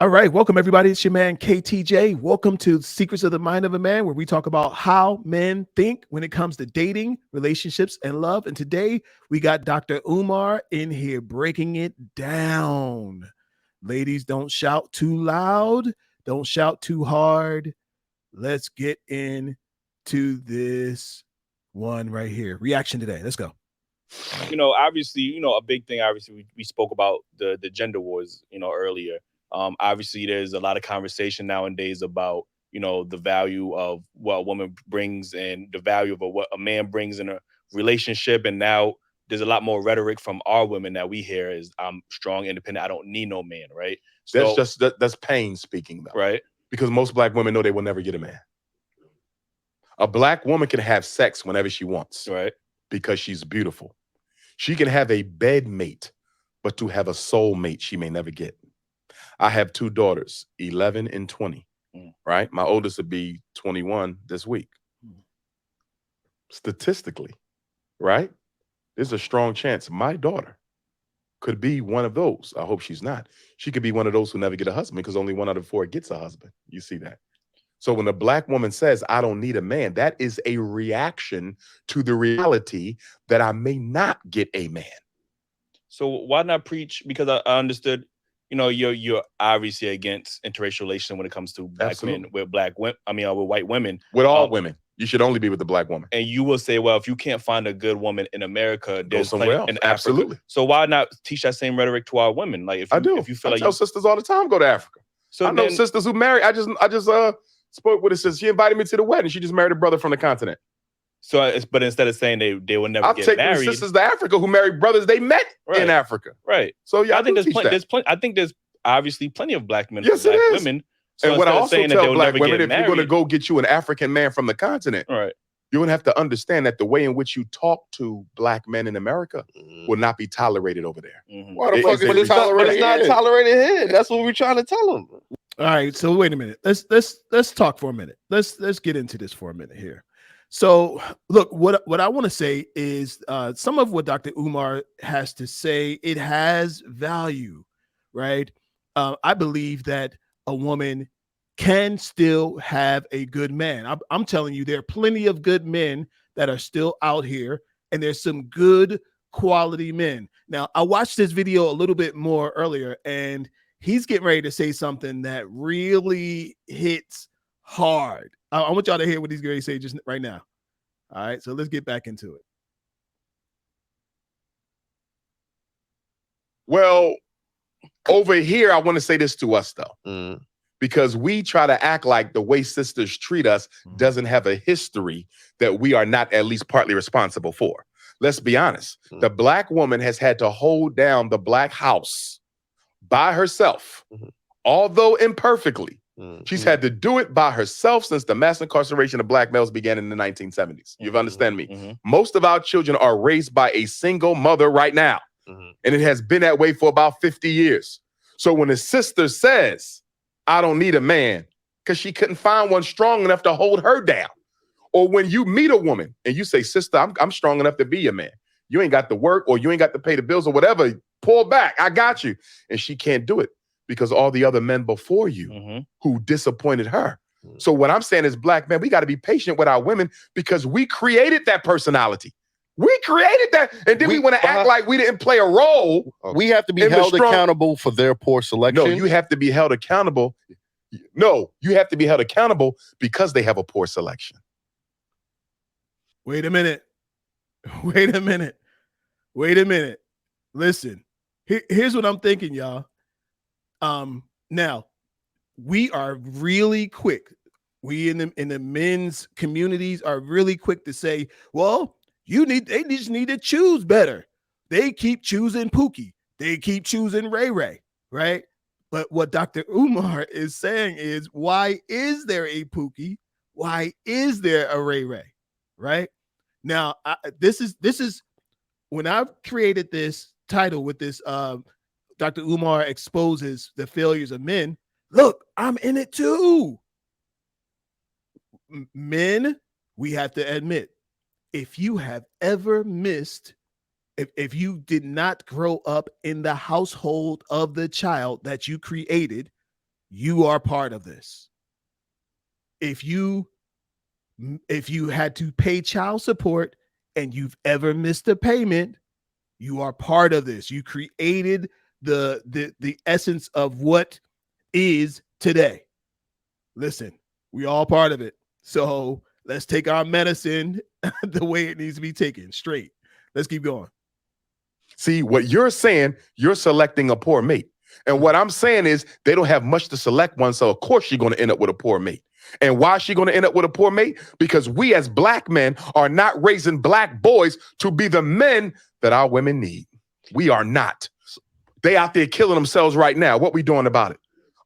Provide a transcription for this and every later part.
All right, welcome everybody. It's your man KTJ. Welcome to Secrets of the Mind of a Man, where we talk about how men think when it comes to dating, relationships, and love. And today we got Dr. Umar in here breaking it down. Ladies, don't shout too loud. Don't shout too hard. Let's get into this one right here. Reaction today. Let's go. Obviously, a big thing, obviously, we spoke about the gender wars, earlier. Obviously, there's a lot of conversation nowadays about, the value of what a woman brings and the value of what a man brings in a relationship. And now there's a lot more rhetoric from our women that we hear is, I'm strong, independent, I don't need no man, right? So that's pain speaking, though. Right. Because most black women know they will never get a man. A black woman can have sex whenever she wants. Right. Because she's beautiful. She can have a bed mate, but to have a soul mate, she may never get. I have two daughters, 11 and 20, right? My oldest will be 21 this week. Statistically, right? There's a strong chance my daughter could be one of those. I hope she's not. She could be one of those who never get a husband because only 1 out of 4 gets a husband. You see that? So when a black woman says, I don't need a man, that is a reaction to the reality that I may not get a man. So why not preach? Because I understood, you're obviously against interracial relations when it comes to black men with black women. With white women. With all women. You should only be with the black woman. And you will say, well, if you can't find a good woman in America, there's somewhere plenty else. in Absolutely. Africa. So why not teach that same rhetoric to our women? Like, I do. If you feel I like tell sisters all the time, go to Africa. So I know sisters who marry. I just spoke with her sister. She invited me to the wedding. She just married a brother from the continent. So, but instead of saying they will never get married, I'll take sisters to Africa who married brothers they met in Africa. Right. So yeah, I think there's plenty. I think there's obviously plenty of black men, yes, black women. So and what I also tell black women, if married, you're going to go get you an African man from the continent, right, you're going to have to understand that the way in which you talk to black men in America will not be tolerated over there. Why the fuck is it tolerated? It's not tolerated here. That's what we're trying to tell them. All right, so wait a minute. Let's talk for a minute. Let's get into this for a minute here. So look, what I want to say is some of what Dr. Umar has to say, it has value, right? I believe that a woman can still have a good man. I'm telling you, there are plenty of good men that are still out here, and there's some good quality men. Now, I watched this video a little bit more earlier, and he's getting ready to say something that really hits hard. I want y'all to hear what he's going to say just right now. All right, so let's get back into it. Well, over here, I want to say this to us, though, because we try to act like the way sisters treat us doesn't have a history that we are not at least partly responsible for. Let's be honest. The black woman has had to hold down the black house by herself, although imperfectly. She's had to do it by herself since the mass incarceration of black males began in the 1970s. You understand me? Most of our children are raised by a single mother right now. And it has been that way for about 50 years. So when a sister says, I don't need a man, because she couldn't find one strong enough to hold her down. Or when you meet a woman and you say, sister, I'm strong enough to be your man. You ain't got to work or you ain't got to pay the bills or whatever. Pull back. I got you. And she can't do it because all the other men before you who disappointed her. So what I'm saying is, black men, we got to be patient with our women because we created that personality. We created that. And then we want to act like we didn't play a role. We have to be held accountable for their poor selection. No, you have to be held accountable. No, you have to be held accountable because they have a poor selection. Wait a minute. Wait a minute. Wait a minute. Listen, here's what I'm thinking, y'all. Now, we are really quick. We in the men's communities are really quick to say, well, they just need to choose better. They keep choosing Pookie. They keep choosing Ray Ray, right? But what Dr. Umar is saying is, why is there a Pookie? Why is there a Ray Ray? Right? Now, this is when I created this title with this Dr. Umar exposes the failures of men. Look, I'm in it too. Men, we have to admit, if you have ever missed, if you did not grow up in the household of the child that you created, you are part of this. If you had to pay child support and you've ever missed a payment, you are part of this. You created the essence of what is today. Listen, we all part of it. So let's take our medicine the way it needs to be taken, straight. Let's keep going. See, what you're saying, you're selecting a poor mate. And what I'm saying is they don't have much to select one, so of course you're going to end up with a poor mate. And why is she going to end up with a poor mate? Because we as black men are not raising black boys to be the men that our women need. We are not. They out there killing themselves right now. What we doing about it?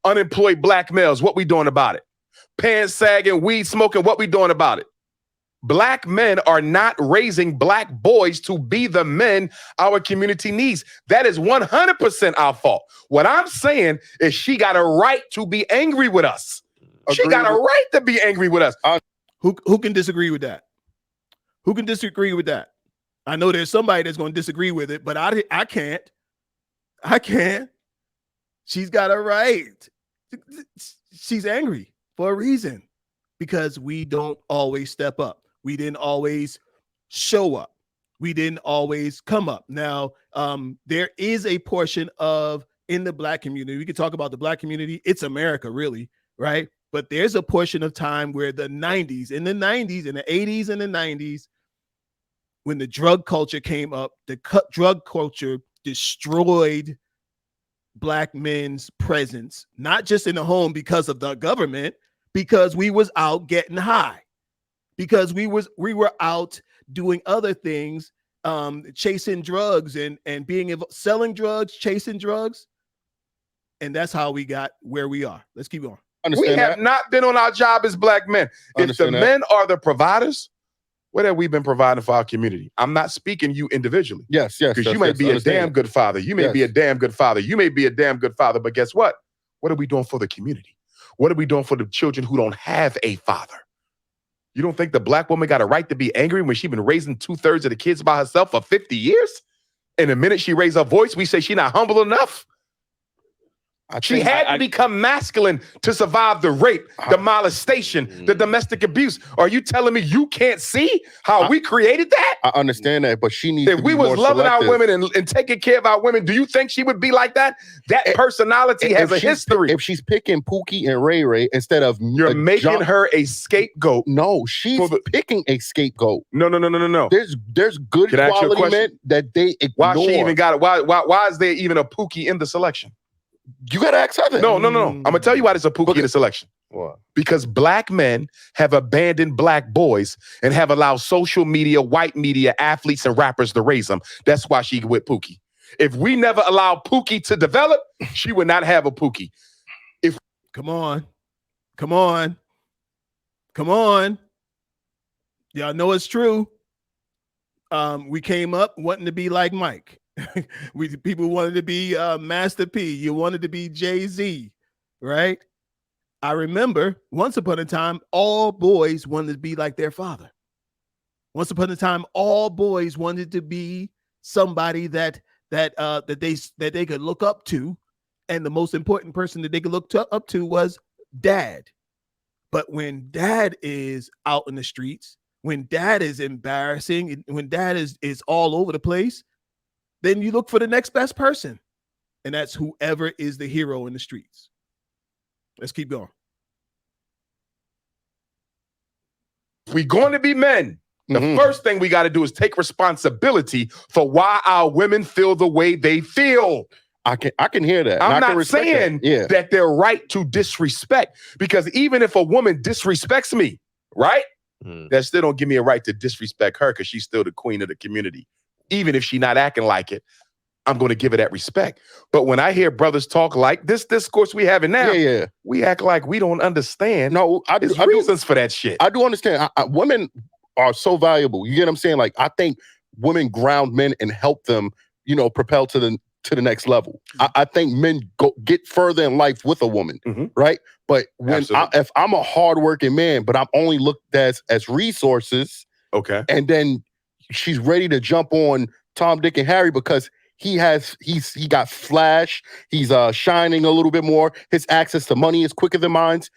Unemployed black males, what we doing about it? Pants sagging, weed smoking, what we doing about it? Black men are not raising black boys to be the men our community needs. That is 100% our fault. What I'm saying is she got a right to be angry with us. She got a right to be angry with us. Who can disagree with that? Who can disagree with that? I know there's somebody that's going to disagree with it, but I can't. I can't. She's got a right. She's angry for a reason, because we don't always step up. We didn't always show up. We didn't always come up. Now, there is a portion of in the black community. We can talk about the black community. It's America, really, right? But there's a portion of time where in the 80s and the 90s, when the drug culture came up, the drug culture destroyed black men's presence, not just in the home because of the government, because we was out getting high, because we were out doing other things, chasing drugs and selling drugs, chasing drugs. And that's how we got where we are. Let's keep going. We have not been on our job as black men. If the men are the providers, what have we been providing for our community? I'm not speaking you individually. Yes. Because you may be a damn good father. You may be a damn good father. You may be a damn good father. But guess what? What are we doing for the community? What are we doing for the children who don't have a father? You don't think the black woman got a right to be angry when she's been raising 2/3 of the kids by herself for 50 years? And the minute she raised her voice, we say she's not humble enough. She had to become masculine to survive the rape, the molestation, the domestic abuse. Are you telling me you can't see how we created that? I understand that, but she needs to be more selective. If we was loving our women and taking care of our women, do you think she would be like that? That personality has a history. If she's picking Pookie and Ray Ray instead of you're making her a scapegoat. No, she's picking a scapegoat. No. There's good quality men that they ignore. Why she even got it? Why is there even a Pookie in the selection? You gotta ask her that. No. I'm gonna tell you why there's a Pookie in the selection. Why? Because black men have abandoned black boys and have allowed social media, white media, athletes, and rappers to raise them. That's why she with Pookie. If we never allowed Pookie to develop, she would not have a Pookie. Come on. Y'all know it's true. We came up wanting to be like Mike. People wanted to be Master P. You wanted to be Jay-Z, right? I remember once upon a time, all boys wanted to be like their father. Once upon a time, all boys wanted to be somebody that they could look up to, and the most important person that they could look up to was dad. But when dad is out in the streets, when dad is embarrassing, when dad is all over the place, then you look for the next best person. And that's whoever is the hero in the streets. Let's keep going. If we're going to be men, the first thing we got to do is take responsibility for why our women feel the way they feel. I can hear that. I'm not saying that they're right to disrespect, because even if a woman disrespects me, right? That still don't give me a right to disrespect her, because she's still the queen of the community. Even if she's not acting like it, I'm going to give her that respect. But when I hear brothers talk like this discourse we having now, we act like we don't understand. No, There's reasons for that shit. I do understand. Women are so valuable. You get what I'm saying? Like, I think women ground men and help them, propel to the next level. I think men get further in life with a woman, right? But if I'm a hardworking man, but I'm only looked at as resources, okay, and then she's ready to jump on Tom, Dick, and Harry because he got flash. He's shining a little bit more. His access to money is quicker than mine's.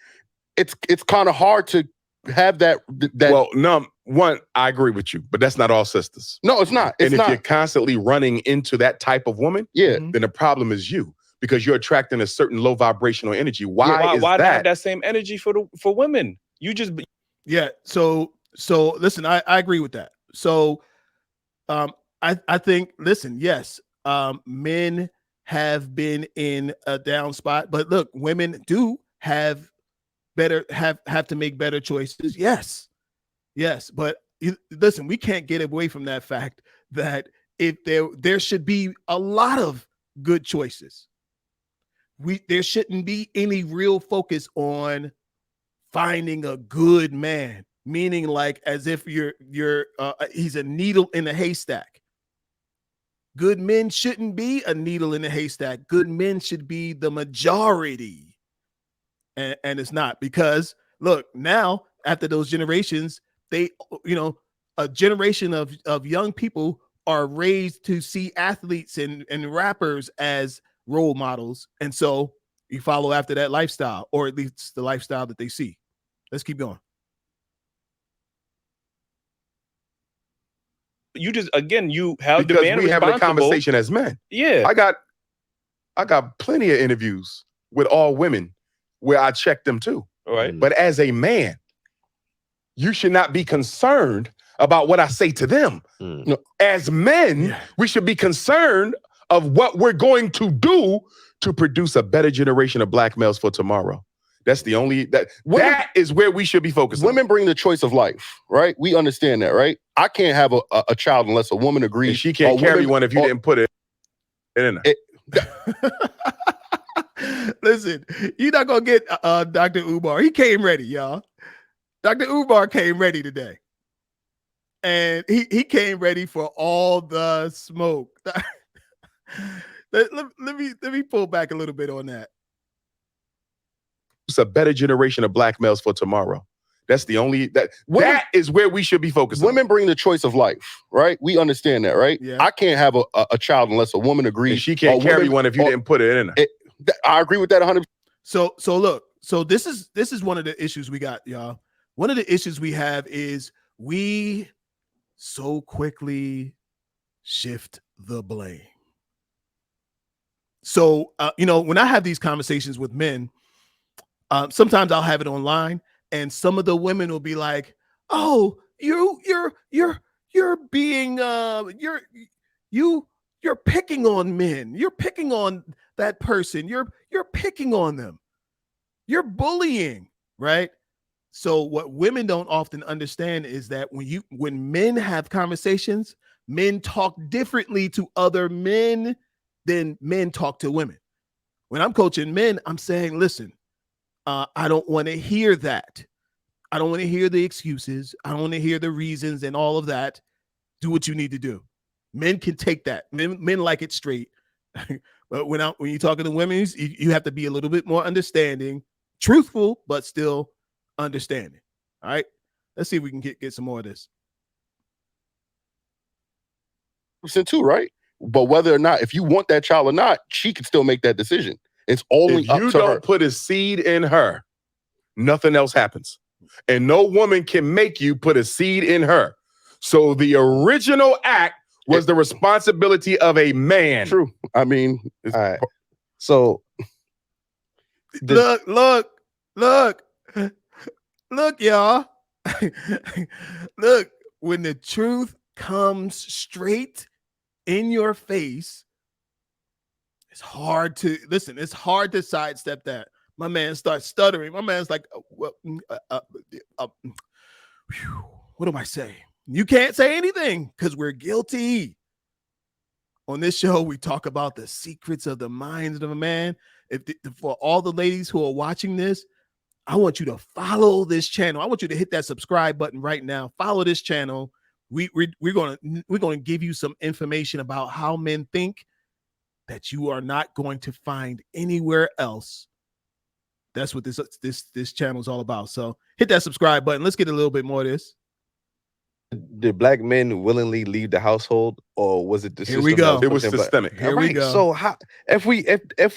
It's kind of hard to have that. Well, no, one, I agree with you, but that's not all sisters. No, it's not. And if you're constantly running into that type of woman, then the problem is you, because you're attracting a certain low vibrational energy. Why not have that same energy for women? You just So listen, I agree with that. So I think, listen, yes, men have been in a down spot, but look, women do have to make better choices. Yes, but listen, we can't get away from that fact that if there should be a lot of good choices. There shouldn't be any real focus on finding a good man, meaning like as if he's a needle in a haystack. Good men shouldn't be a needle in a haystack. Good men should be the majority. And it's not, because look, now after those generations, a generation of young people are raised to see athletes and rappers as role models. And so you follow after that lifestyle, or at least the lifestyle that they see. Let's keep going. You just, again, you have because the man we having a conversation as men. Yeah. I got plenty of interviews with all women where I check them too. All right. But as a man, you should not be concerned about what I say to them. No, as men, we should be concerned of what we're going to do to produce a better generation of black males for tomorrow. That's the only, that is where we should be focusing. Women bring the choice of life, right? We understand that, right? I can't have a child unless a woman agrees. And she can't carry one if you didn't put it in her. Listen, you're not gonna get Dr. Umar. He came ready, y'all. Dr. Umar came ready today, and he came ready for all the smoke. let me pull back a little bit on that. It's a better generation of black males for tomorrow. That's the only, that is where we should be focusing. Women bring the choice of life, right? We understand that, right? Yeah. I can't have a child unless a woman agrees. And she can't carry one if you didn't put it in her. I agree with that 100%. So look, this is one of the issues we got, y'all. One of the issues we have is we so quickly shift the blame. So when I have these conversations with men, sometimes I'll have it online, and some of the women will be like, "Oh, you're being you're picking on men. You're picking on that person. You're picking on them. You're bullying," right? So what women don't often understand is that when men have conversations, men talk differently to other men than men talk to women. When I'm coaching men, I'm saying, listen, I don't want to hear that. I don't want to hear the excuses. I don't want to hear the reasons and all of that. Do what you need to do. Men can take that. Men like it straight. But when you're talking to women, you have to be a little bit more understanding, truthful, but still understanding. All right. Let's see if we can get some more of this. Too, right? But whether or not, if you want that child or not, she can still make that decision. It's only up to her. If you don't put a seed in her, nothing else happens. And no woman can make you put a seed in her. So the original act was the responsibility of a man. True. I mean, all right. So look, y'all. Look, when the truth comes straight in your face, it's hard to listen. It's hard to sidestep that. My man starts stuttering. My man's like, what do I say? You can't say anything because we're guilty. On this show, we talk about the secrets of the mind of a man. For all the ladies who are watching this, I want you to follow this channel. I want you to hit that subscribe button right now. Follow this channel. We're gonna give you some information about how men think that you are not going to find anywhere else. That's what this channel is all about. So hit that subscribe button. Let's get a little bit more of this. Did black men willingly leave the household, or was it the Here system? we go. that It was put them back? systemic. Here we Right, go. So how if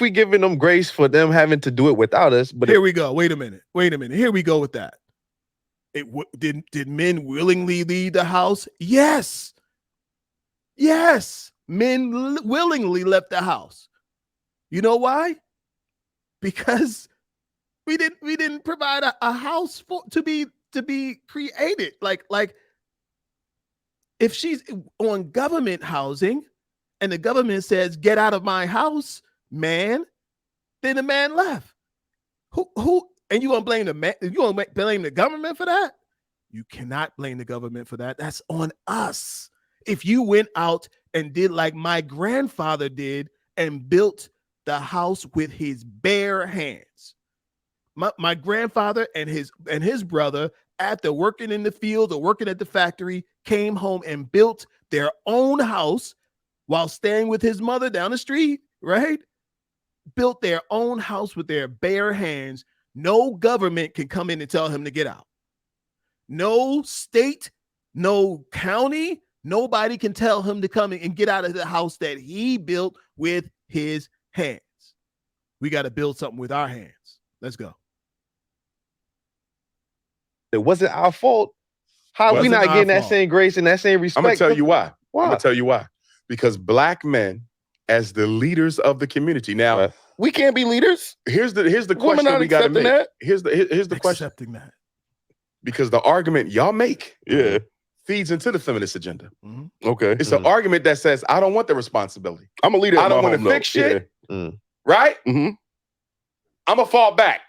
we giving them grace for them having to do it without us, but Here we go. Wait a minute. Here we go with that. Did men willingly leave the house? Yes. Men willingly left the house. You know why? Because we didn't provide a house to be created. Like if she's on government housing and the government says get out of my house, man, then the man left. Who and you gonna blame the man? You gonna blame the government for that? You cannot blame the government for that. That's on us. If you went out and did like my grandfather did and built the house with his bare hands. My grandfather and his brother, after working in the field or working at the factory, came home and built their own house while staying with his mother down the street, right? Built their own house with their bare hands. No government can come in and tell him to get out. No state, no county, nobody can tell him to come in and get out of the house that he built with his hands. We got to build something with our hands. Let's go. it wasn't our fault. How we Wasn't not our getting that fault. same grace and that same respect? I'm gonna tell you why. Why? I'm gonna tell you why. Because black men, as the leaders of the community, now Right. We can't be leaders. here's the Women question not we got to accepting make. that. Here's the question. Accepting that. Because the argument y'all make Yeah. feeds into the feminist agenda. Okay. It's an argument that says I don't want the responsibility, I'm a leader. I in my don't wanna home, though. fix shit. Mm. right? hmm I'm gonna fall back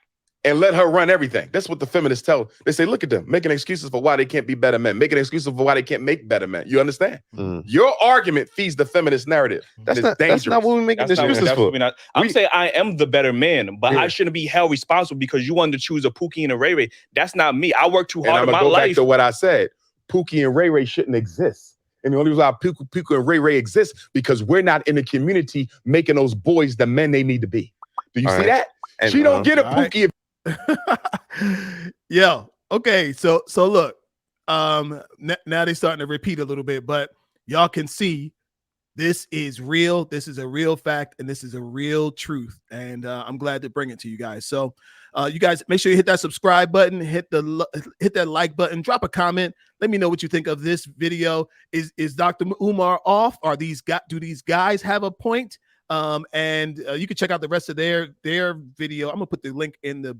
and let her run everything. That's what the feminists tell. They say, look at them making excuses for why they can't be better men, making excuses for why they can't make better men. You understand? Mm. Your argument feeds the feminist narrative. That's It's not dangerous. what we're making That's not, excuses that's for. what we're not. I'm saying I am the better man, but Yeah. I shouldn't be held responsible because you wanted to choose a Pookie and a Ray Ray. That's not me. I worked too And hard I'm in gonna my go back life. to what I said. Pookie and Ray Ray shouldn't exist. And the only reason why Pookie and Ray Ray exist because we're not in the community making those boys the men they need to be. Do you All see right. that? And, She don't get a all right. Pookie. Yo, okay, so look, now they're starting to repeat a little bit, but y'all can see this is real. This is a real fact, and this is a real truth. And I'm glad to bring it to you guys. So you guys make sure you hit that subscribe button, hit that like button, drop a comment. Let me know what you think of this video. Is Dr. Umar off? Do these guys have a point? And you can check out the rest of their video. I'm gonna put the link in the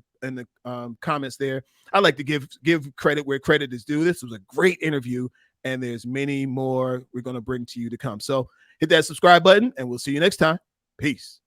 comments there. I like to give credit where credit is due. This was a great interview, and there's many more we're gonna bring to you to come. So hit that subscribe button, and we'll see you next time. Peace.